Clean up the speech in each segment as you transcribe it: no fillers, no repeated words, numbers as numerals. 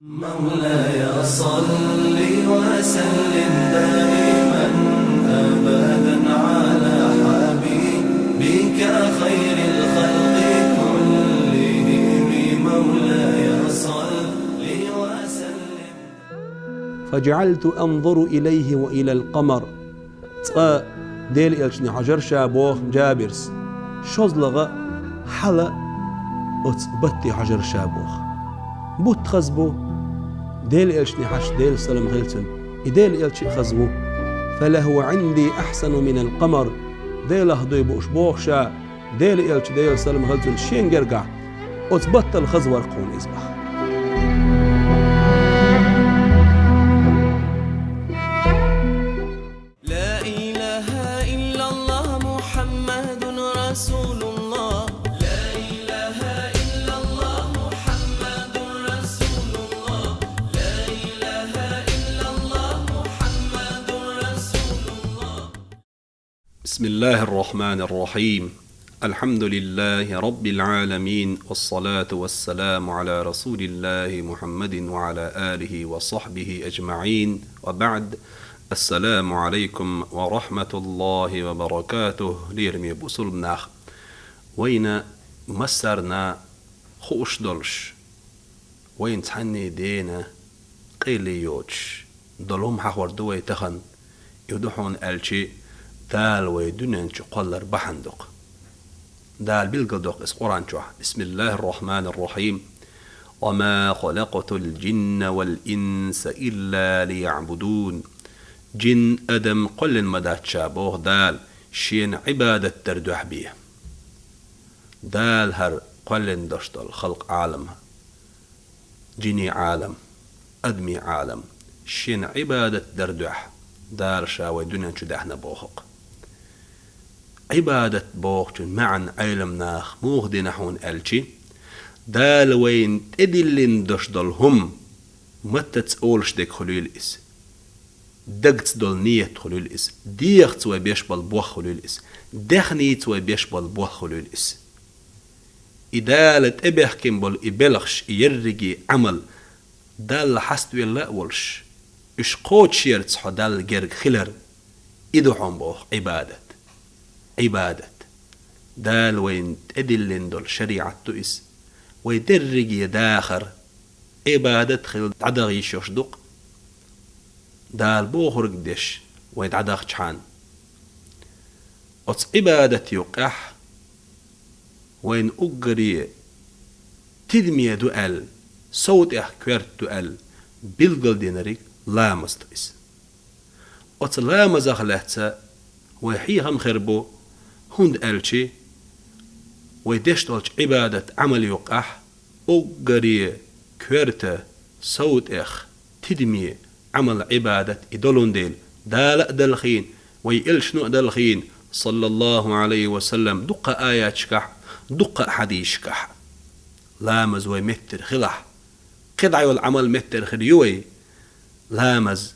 مولاي صل وسلم دائما أبدا على حبيبك خير الخلق كلهم. مولاي صل وسلم. فجعلت أنظر إليه وإلى القمر ديل إلشني حجر شابوخ جابرس شوزلغة حلا بتي حجر شابوخ بوت خزبو ديل إلشني حش ديل سلم غلتن ديل إلشي خزبو فلهو عندي أحسن من القمر ديل أهدي بوش شا ديل إلش ديل سلم غلتن شين جرقع أتبطل خزور قون إزبح. رسول الله لا إله إلا الله محمد رسول الله لا إله إلا الله محمد رسول الله. بسم الله الرحمن الرحيم. الحمد لله رب العالمين والصلاة والسلام على رسول الله محمد وعلى آله وصحبه أجمعين وبعد. السلام عليكم ورحمة الله وبركاته. ليرمي بوصلنا وين مسرنا خوش دلش وين تحني دينا قيلي يوتش دلهم حور دوي تخن يدحون ألشي دال ويدنن قلر بحندق دال بالقدق اس قرآن بسم الله الرحمن الرحيم. وما خلقت الجن والإنس إلا ليعبدون. جن أدم قل المدات شابوه دال شين عبادة تردوح بيه دال هر قل دشتل خلق عالم جني عالم أدمي عالم شين عبادة تردوح دال شاوي دنيا شدحنا بوخق عبادة بوخ معن علم ناخ موخ دي نحون ألشي دال وين تدلين دشتل هم متى تسأولش ديك خليل إس دقت دول نية خلول إس ديخت وبيشبال بوخ خلول إس دخنيت وبيشبال بوخ خلول إس إدالة إبحكم بول إبلغش يرجي عمل دال حستوي لا ولش إش قوت شيرتس حدال جرق خلر إدوحون بوخ عبادة دال وين تدلين دول شريعة تؤس ويدرجي داخر عبادة خل عدغي شوشدق دال بوخرق دش ويتعداخ جحان أتس عبادة يقح وين أقري تدمية دوال صوت كويرت دوال بلغل دينريك لامز تويس أتس لامز أخلاتسا ويحيهم خربو هند ألشي ويدش دولش عبادة عمل يقح أقري كويرت صوت تدمية عمل عبادة إدلون ديل دال أدلخين ويقلشنو أدلخين صلى الله عليه وسلم دق آيات شكح دق حديث شكح لامز ويمتر خلح قدعي والعمل متر خريوي لامز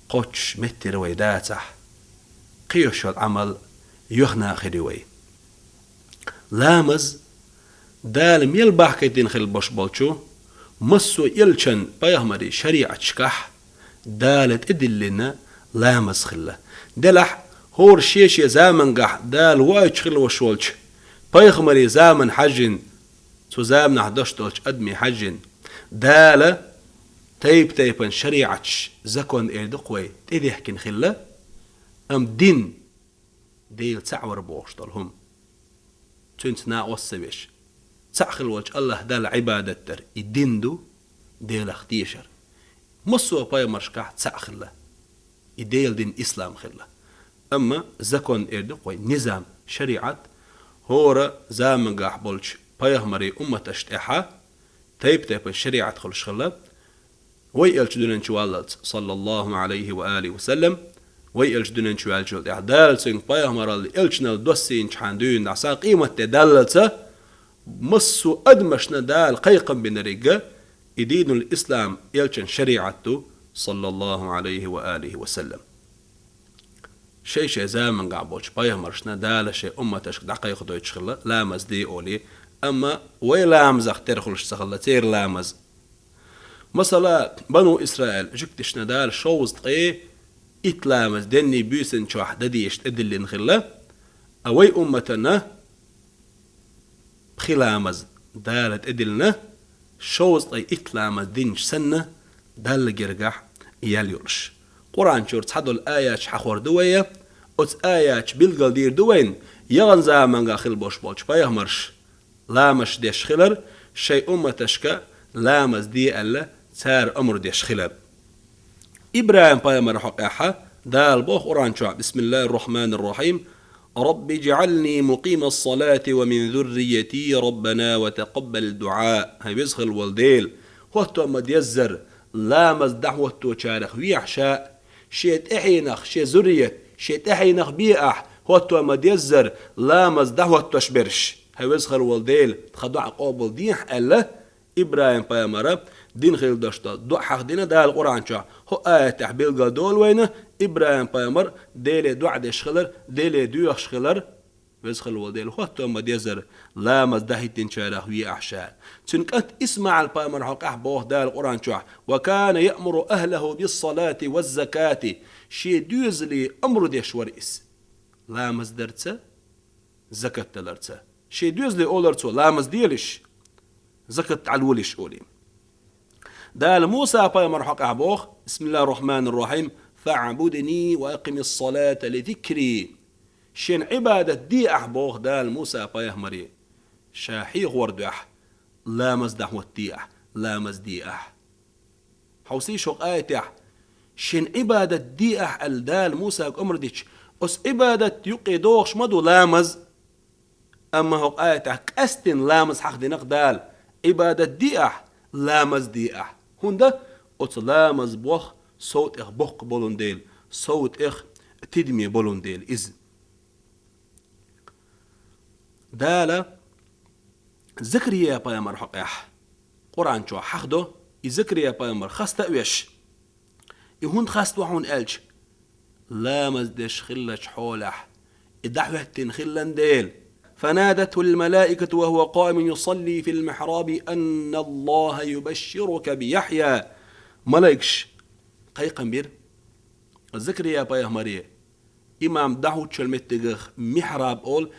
قوش متر ويداتح قيوش العمل يخنا خريوي لامز دال ميلبح كيدين خل بشبالشو مسو يلشن بيهمري شريعة شكح دالت إدلنا لامز خلا دلح هور شيش زامن قح دال وايش خل وشولش بيخمري زامن حجن تو زامن 11 دولش أدمي حجن دالة تيبن شريعتش زكون إردقوي تديحكن خلا أم دين ديل تعور بوشتلهم تنتنا وصبش تعخل وجه الله دال عبادة تر الدين دو ديل اختيشر مصو باي مرشكح تسعخله يديل دين إسلام خله أما زكون إردقوي نظام شريعة هورا زامن قاح بولش بايه مري أمة اشتحا تيب الشريعة خلش خله ويقلش دونن شوالت صلى الله عليه وآله وسلم ويقلش دونن شوالت إعدال سين بايه مرال إلشنا الدوسين شحاندون عسان قيمة تدالته مصو أدمشنا دال قيقا بنرقة دين الإسلام يلشن شريعته صلى الله عليه وآله وسلم شيء زامن قابوش بايه مرشنا دال شيء أمتش دقيق دويتش خلا لامز دي أولي أما ويلامز اخترخلش سخلا تير لامز مثلا بنو إسرائيل جكتش ندال شوز تقي إتلامز دني بيسن شوح دديش أدلين خلا أوي أمتنا خلامز دالت أدلنا شوز تقي إتلامز دينش سنة دال جرجح ياليورش قرآن شورت حدو الآيات حخور دوية أت آيات بالقدير دوين يغن زامن خل بوش بوش بايهمرش لامش ديش خلر شيء أمتشكا لامز دي ألا تار أمر ديش خلر إبراهيم بايمر حقاحة دال بوخ قرآن شوع بسم الله الرحمن الرحيم رب اجعلني مقيم الصلاة ومن ذريتي ربنا وتقبل الدعاء هاي بيزخل والديل وقتو أمد يزر لامز دعوة توشارخ ويحشاء شيت إحينخ شي ذرية شيت إحينخ بيأح وقتو أمد يزر لامز دعوة توشبرش هاي بيزخل والديل تخدع قابل ديح ألا إبراهيم بايمر دين خيل داشتا دو حق دينا دا القرآن شا هو آية تحبيل قدول وينه إبراهيم بايمر ديلي دو عدش خلر ديلي دو يخش خلر ويزخل والديل هو توما ديزر لا مزدهي تنشاره وي أحشاء تنكت اسمع البايمر حق أحبوه دا القرآن شا وكان يأمر أهله بالصلاة والزكاة شي دوزلي أمر ديش ورئيس لا مزدرتسا زكاة تلرتسا شي دوزلي أولرتسو لا مزديلش زكاة علولش أولي دال موسى بايمر حق أحبوه بسم الله الرحمن الرحيم فاعبدني وأقم الصلاة لذكري شين عبادة دي أحبوه دال موسى بايمري شاحيغ وردح لا مزدح والتيح لا مزديح حوسي شوق آيتح شين عبادة دي الدال موسى أمر ديش أس عبادة يقي دوغش مدو لامز أما هو آيتح كأستن لامز حق دينق دال عبادة دي لامز دي هوندا أت لامز بوخ صوت إخ بوخ بولون ديل صوت إخ تدمي بولون ديل إز دالا زكريا بايمر حقيح قرآن شو حخدو زكريا بايمر خاست أويش يهون خاست وحون ألج لامز دش خلش حولح الدعوة تنخلن ديل فنادته الملائكة وهو قائم يصلي في المحراب أن الله يبشرك بيحيى ملائكش قيقا بير زكريا بايه مريه إمام دعوة شلمتغ محراب أول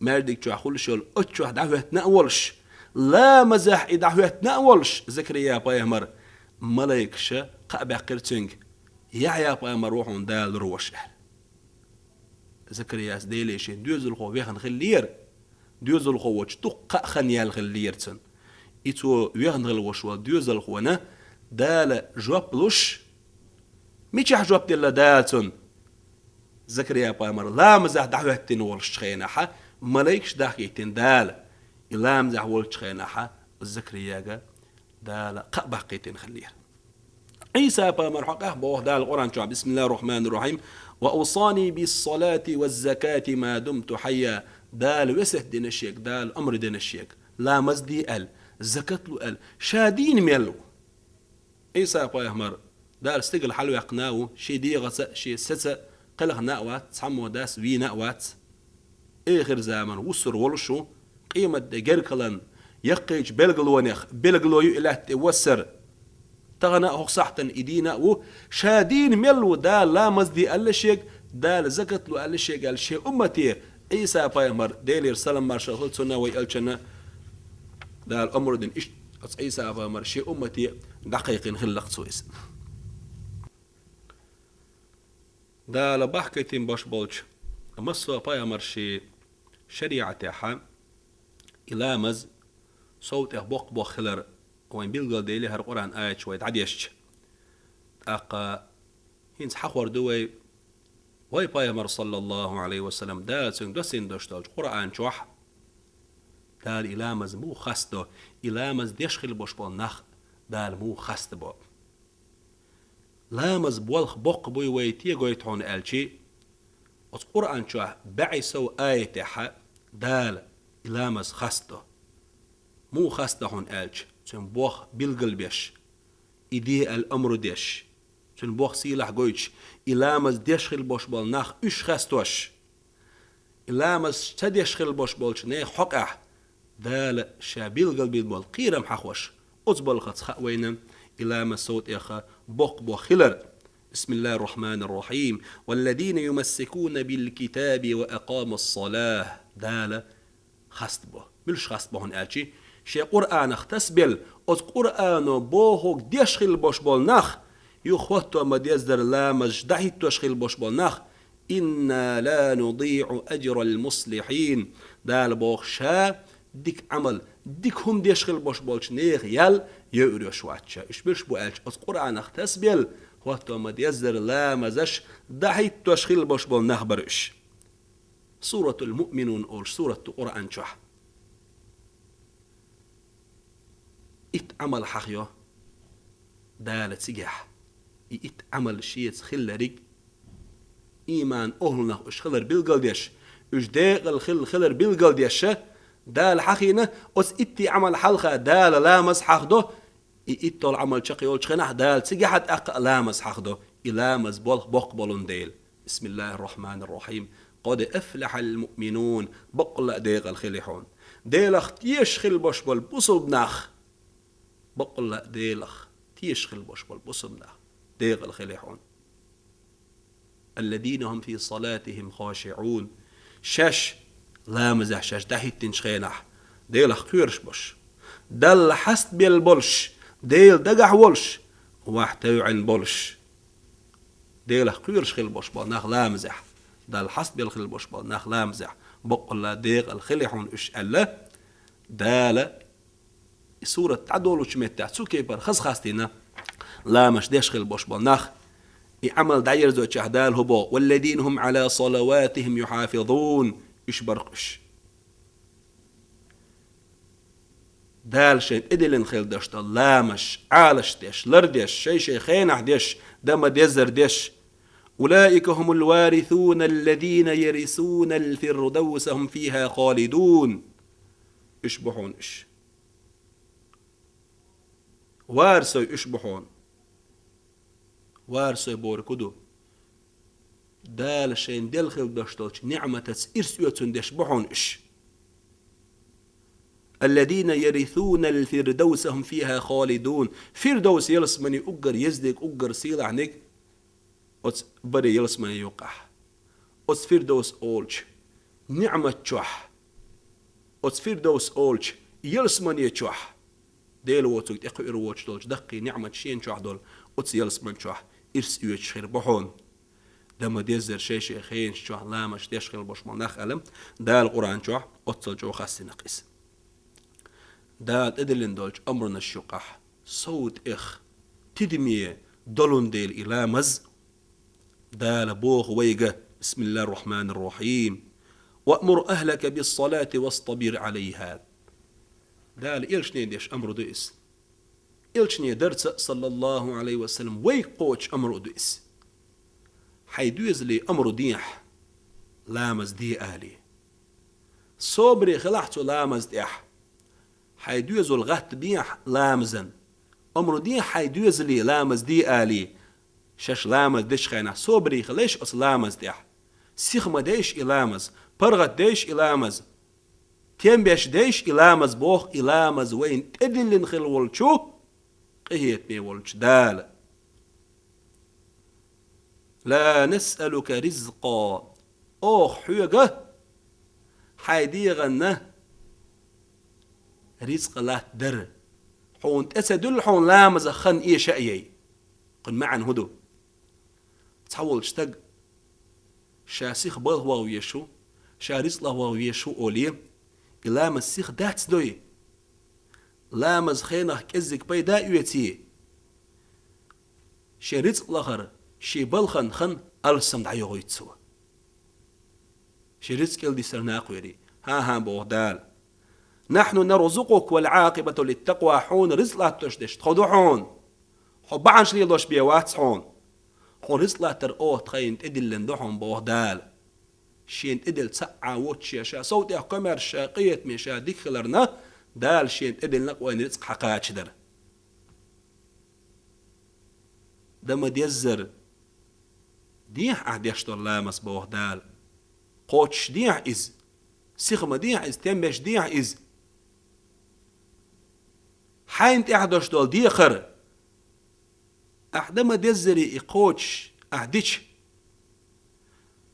مردك شو شل أتشوح دعوة نأولش لا مزح دعوة نأولش زكريا بايه مر ملائكش قابع قرتنج يحيى بايه مروحون دال روش زكريا ديليش دوزل خو ويخن خلير دوزل خو وش تقع خنيال خليرتن إتو ويخن خلوش ودوزل خو دال جوابلوش ميش جواب ديلا دالتن زكريا بايمر لا مزح دعوة تنولش خيناحا ملايكش داخيتين دال لا مزح ولش خيناحا زكريا دال قبح قيتين خلير عيسى بايمر حقه بوه دال القرآن شعب بسم الله الرحمن الرحيم وأوصاني بالصلاة والزكاة ما دمت حيا دال وسه دين الشيك دال أمر دين الشيك لا مزدي ال زكاة له ال شادين ميلو عيسى بايمر دال استقل حلو يقناو شي دي غسا شي ستة قلق ناوات تحمو داس وي ناوات آخر زمن وسر ولشو قيمة جركلن يقيج بلغلونيخ بلغلو يؤلت وسر تغنى هو صحتن إدينا و شادين ملو دال لا مزدي الشيك دال زكت له الشيك قال شيء أمتي عيسى بايمر ديلير سلام مارشال سنة ويالشنا دال أمر دين إيش عيسى بايمر شيء أمتي دقيق خلق سويس دال بحكتين باش بولش مصر بايمر شي شريعة تاعها إلى مز صوت بوق بوق خلر وين بيلقى ديلي هالقرآن آية شوية عديش أقا هينس حخور دوي واي بايمر صلى الله عليه وسلم دال سن دوسين دوشتاج قرآن شوح دال إلى مز مو خستو إلى مز ديشخل بوش بول نخ دال مو خست بو لامز بولخ بوق بوي ويتي قويتون ألشي القرآن شوح بعيسو آية تاعها دال إلى مز خستو مو خستو هون ألش تن بوخ بالقلبش إدي الأمر ديش تن بوخ سيلح قويتش إلامز ديشخل بوش بول ناخ إش خستوش إلامز تديشخل بوش بولش نيخ حقح دال شابيل قلبي بول قيرم حخوش أزبول خطخ وينم إلى ما صوت إخا بق خلر. بسم الله الرحمن الرحيم والذين يمسكون بالكتاب وأقاموا الصلاة دال خستبه ملش خستبه هن ألشي شي قرآن اختسبل أز قرآن بوهوك ديشخل بوش بول نخ يخوتو ما ديزدر لا مجدحي تشخل بوش بول نخ إنا لا نضيع أجر المصلحين دال بوخ شا ديك عمل ديك هم ديشخل بوش بولش نيخ يال يؤريش واتشا إش بلش بو ألش أز قرآن اختسبل خوتو ما ديزدر لا مزش دحي تشخل بوش بول نخ برش. سورة المؤمنون أول سورة القرآن شح اتعمل حقيا دالة سجح اتعمل شيء خلريك إيمان أهلنا إش خلر بالقلديش إش داقل خلر بالقلديش دال حقينا أس اتي عمل حلقة دال لامس حقده اتول عمل شقي يول شخنح دال سجحت أق لامس حقده إلامس بولخ بقبلون ديل. بسم الله الرحمن الرحيم قد أفلح المؤمنون بقل ديغ الخليحون ديلخ تيشخل بوش بول بوصل بناخ بقل ديلخ تيشخل بوش بول بوصل بناخ ديغ الخليحون الذين هم في صلاتهم خاشعون شاش لا مزح شاش دهيت تنشخينح ديلخ كيرش بوش دل حست بالبولش ديل دقح ولش واحتوعن بولش ديلخ كيرش خل بوش بول ناخ لا مزح دال حسب بالخل بوش بول ناخ لا مزح بقول ديق الخليحون إش ألا دال سورة عدول وشمت سوكي بر خاستينا لا مش ديش خل بوش بول ناخ يعمل داير زو تشهدال هبو والذين هم على صلواتهم يحافظون إش برقش دال شيء إدلن خل دشت لا مش عالش ديش لرديش شي خينح ديش دم ديزر ديش أولئك هم الوارثون الذين يرثون الفردوس هم فيها خالدون اشبحون إش وارسو اشبحون وارسو بوركدو دال شين دلخل دشتوش نعمة إرسيوتون دشبحون إش الذين يرثون الفردوس هم فيها خالدون فردوس يلسمني أقر يزدك أقر سيل عنك أس بري يلسمني يوقح أس فردوس أولج نعمة شوح أس فردوس أولج يلسمني شوح ديل واتوك تقير واتش دولج دقي نعمة شين شوح دول أس يلسمن شوح إرس يوتش خير بحون دم ديزر شيء خين شوح لا مش ديش خير بش مناخ ألم دا القرآن شوح أتصل جو خاص نقيس دا تدلن دولج أمرنا الشقح صوت إخ تدمية دولون ديل إلى مز دا لبوخ ويقه. بسم الله الرحمن الرحيم وأمر أهلك بالصلاة واصطبر عليها دا لإلشني ديش أمر دوئس إلشني درس صلى الله عليه وسلم ويقوش أمر دوئس حيدوز لي أمر ديح لامز دي أهلي صبري خلحتو لامز ديح حيدوز الغت بيح لامزن أمر ديح حيدوز لي لامز دي أهلي شش لامز ديش خينا صبري خليش أص لامز ديح سيخما ديش إلامز برغت ديش إلامز تيم بيش ديش إلامز بوخ إلامز وين تدلن خل والشو قهيت مي والش دال لا نسألك رزقا أوخ حيقة حيديغن رزق لا در حون تسدل حون لامز خن إيه شأيي قن معن هدو تحول اشتق شاسيخ بل هو ويشو شاريس له هو ويشو أولي إلامز سيخ داتس دوي لامز خينه كزك بيدا يوتي شاريس لغر شي بلخن خن ألسم دعيو غيتسو شاريس كيل دي سرناق ويري ها بوغدال نحن نرزقك والعاقبة للتقوى حون رزق لا تشدش تخدو حون حب عن شلي لوش بيواتس حون رزق لا ترقوه تخين تدلن دوحون بوغدال شين تدل تسعى ووتشي شا صوت قمر شاقية مشا ديك خلرنا دال شين تدل نقوى رزق حقات شدر دم ديزر ديح أهديشتر لامس بوغدال قوتش ديح إز سيخما ديح إز تنبش ديح إز حين تحدش دول ديخر أحدما دزري إقوتش أحدش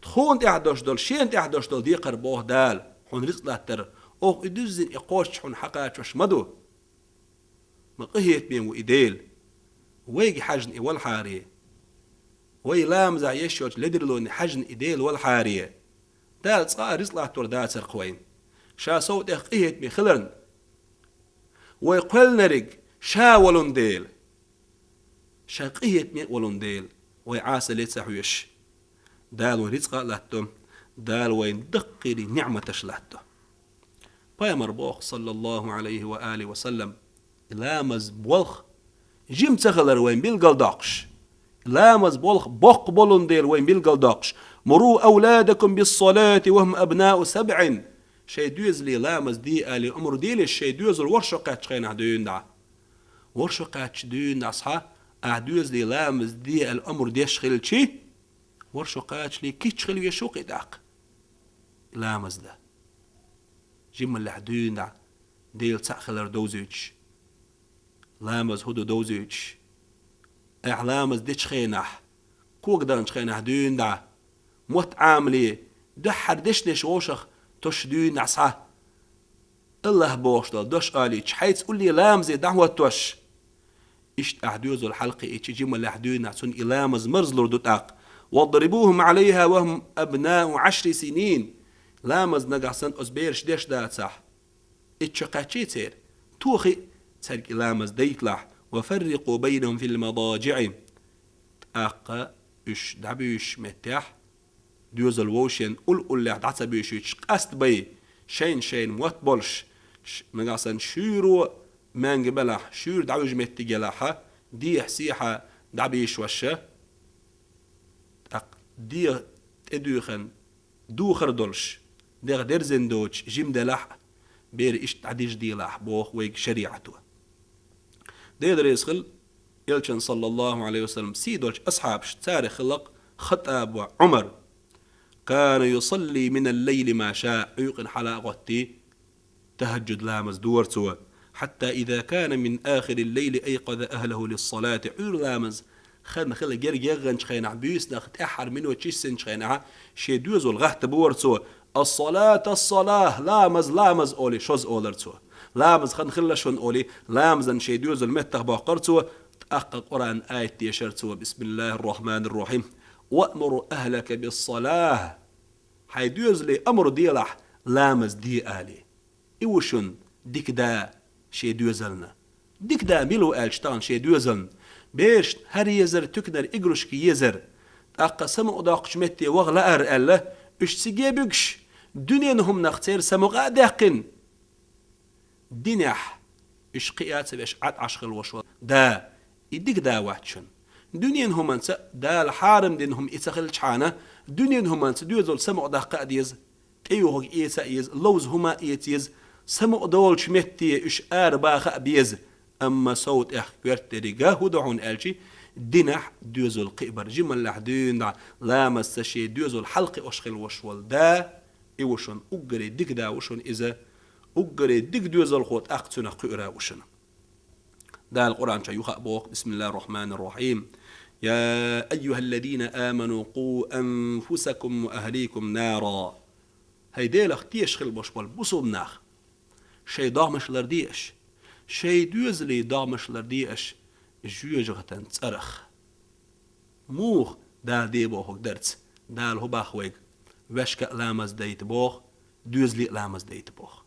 تخون أحدش دول شين أحدش دول ديقر بوه دال حون رزق لاتر أو إدوزن إقوتش حون حقاش وش مدو مقهيت بين وإديل ويجي حجن إول حارية وي لامزع يشوش لدرلون حجن إديل والحارية دال صار رزق لاتر دال سرقوين شا صوت إقهيت بين خلرن ويقول نرق شاولون ديل شاقيت مين ولون ديل ويعاس ليت سحويش دال وين رزق لاتم دال وين دقري نعمة شلاتو باي مربوخ صلى الله عليه وآله وسلم لامز بولخ جيم تغلر وين بيلقل داقش لامز بولخ بوق بولون ديل وين بيلقل داقش مروا أولادكم بالصلاة وهم أبناء 7 شي دوز لي لامز دي آلي أمر ديل الشي دوز الورشقات شخينا دون دع ورشقات دون دع صحا أعدوز لي لامز دي الأمر دي شخيل شي ورشقات لي كي تشخيل يشوق داق لامز ده جيم اللي حدون دع ديل تأخلر دوزيج لامز هدو دوزيج لامز دي شخينح كوك دان شخينح دون دع موت عاملي دحر دشنش وشخ تشدون نعصها الله بوشتل دوش آلي حيث تقول لي لامزي دعوة توش إشت أحدوز الحلقة إتشجيم اللي أحدوز نعسون إلامز مرزلور دوتاق واضربوهم عليها وهم أبناء 10 سنين لامز نقعسن أزبيرش ديش دات صح إتشقاتشي تير توخي تسرق إلامز ديتلح وفرقوا بينهم في المضاجع تأقى إش دعبيش متاح دوز الووشين قل لح دعتبيش قاست بي شين موت بولش نقعسن شيرو مانج بلح شير دعوج متي جلاحة دي حسيحة دعبيش وشة دي ادوخن دوخر دولش دير درزن دوش جيم دلح بير إشت عديش دي لح بوخ ويك شريعته دي دريسخل يلشن صلى الله عليه وسلم سيدولش أصحابش تاريخ خلق خطاب وعمر كان يصلي من الليل ما شاء يقن حلاقتي تهجد لامز دور سوا حتى إذا كان من آخر الليل أيقظ أهله للصلاة عير لامز خل جرجغن شخينا بيس ناخت أحر منه تشيسن شخينا شي دوزو الغهت بور سوا الصلاة لامز أولي شوز أولر سوا لامز خل شون أولي لامزن شي دوزو المتخ باقر سوا تأقق قرآن آية تيشر سوا بسم الله الرحمن الرحيم وأمر أهلك بالصلاة حيدوز لي أمر ديلح لامز دي آلي إيوشن ديك دا شي دوزلنا ديك دا ميلو آلشتان شي دوزلن بيش هر يزر تكنر إقرش كي يزر تأقى سمو داقش متي وغلا ألا إش سيجيبكش دنينهم نختير سمو غادقن دينح إش قيات بيش عشخل وشوال دا إديك دا وحشن دنينهم أنت دا الحارم دينهم إتخل شحانة دنينهم أنت دوزل سمو داقا ديز تيوهوك إيسا إيز لوز هما إيتيز سمو دول شمتي إش باخا بيز أما صوت إحكوارت رجاه دعون ألشي دينح دوزل قيبر جمال لحدين لا مسشي دوزل حلق أشخل وشوال دا إيوشن أقري ديك دا وشن إذا أقري ديك دوزل خوت أقتنا قيرا وشن دا القرآن شيوخ بوق بسم الله الرحمن الرحيم يا أيها الذين آمنوا قوا أنفسكم وأهليكم نارا هيدي لختيش خل بشوال بصوب ناخ شي دامش لرديش شي دوزلي دامش لرديش جوجغتن تصرخ موخ دال دي بوخ درت دال هو باخويق وشك لامز ديت بوخ دوزلي لامز ديت بوخ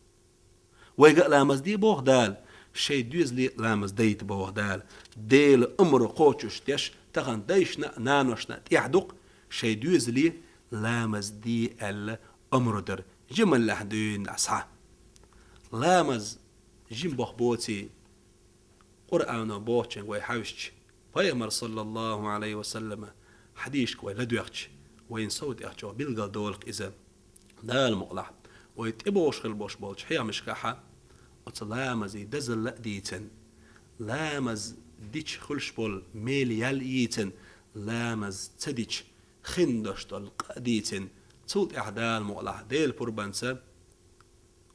ويق لامز دي بوخ دال شي دوزلي لامز ديت بوخ دال ديل امر قوتش تش تغن ديشنا نانوشنا تيحدق شي دوزلي لامز دي الامر در جمل لحدين أصحى لامز جيم بوخ بوتي قرآن بوتشن ويحوشش فيامر صلى الله عليه وسلم حديش كوي لدوخش وين صوت احجو بيلقى دولق إذا دال مقلع ويتبوش خلبوش بولش حيا مشكاحة وتلامز يدزل لأديتن لامز ديش خلش بول ميليال إيتن لامز تديش خندش طلق أديتن صوت إحدال مقلع ديل بربانسا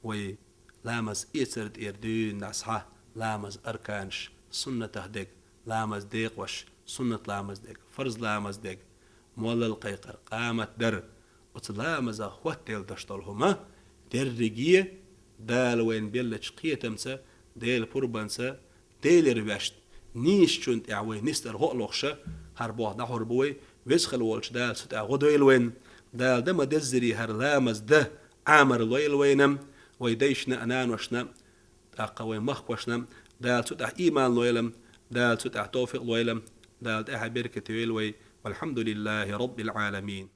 وي لامز إيترد إردين ناسحة لامز أركانش سنة تهدق لامز ديق وش سنة لامز ديك فرض لامز ديك مولل قيقر قامت در وتلامز خوتيل دشتلهما درجية دال وين بيلش قيتمسا ديل بربنسا ديل ربشت نيش چونت اعوي نستر غلوخشا هر بوه ده هربوي ويسخل والش دال ست اغدويل وين دال دم دزري هر لامز ده عامر لويل وينم ويديشنا انان وشنا اقوي مخ وشنا دال ست ايمان لويلم دال ست توفيق لويلم دال اها بركة ويلوي والحمد لله رب العالمين.